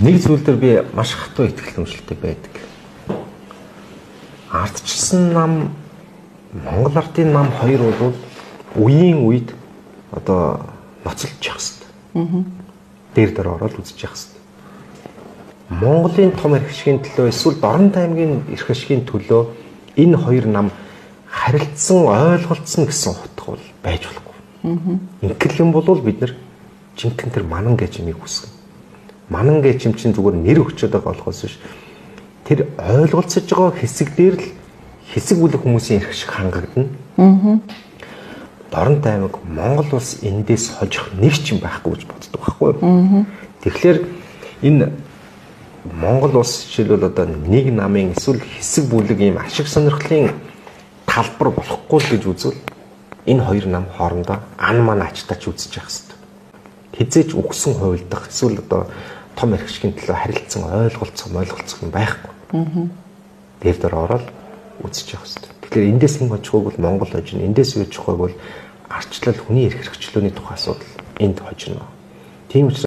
Нэг зүйл дээр би маш хатуу ихтгэл өнжилтэй байдаг. Ардчилсан нам Монгол ардын нам хоёр бол үеийн үед одоо ноцолж явах хэрэгтэй. Дээр ороод үзэж явах хэрэгтэй. Монголын том эрх ашигын төлөө эсвэл Дорнод аймгийн эрх ашигын төлөө энэ хоёр нам харилцсан, ойлголцсон гэсэн утга бол байж болохгүй. Ингээл юм бол бид нар жинхэнэ тэр манан гэж юмыг үсгэн. Манан гэж юм чинь зүгээр нэр өгчөөд байгаа болохоос биш. Тэр ойлголцож байгаа хэсэг дээр л хэсэг бүлэг хүмүүсийн эрх шиг хангагдана. Дорнод аймаг Монгол улс эндээс хожих нэг ч юм байхгүй гэж боддог байхгүй юу? Тэгэхээр энэ Монгол улс жишээлбэл одоо нэг намын эсвэл хэсэг бүлэг ийм ашиг сонирхлын талбар болохгүй л гэж үзвэл энэ хоёр нам хоорондоо ан ман ачтаач үзэж явах хэрэгтэй. Хизээч өгсөн хуйлдах эсвэл одоо том эрх ашигын төлөө харилцсан ойлголцох юм байхгүй. Дээр ороод үзэж явах хэрэгтэй. Тэгэхээр эндээс хэн хожихыг бол Монгол хожно, эндээс юу хожихыг бол арчлал хүний эрх хэрэгчлөөний тухай асуудал энд хожно. Тийм учраас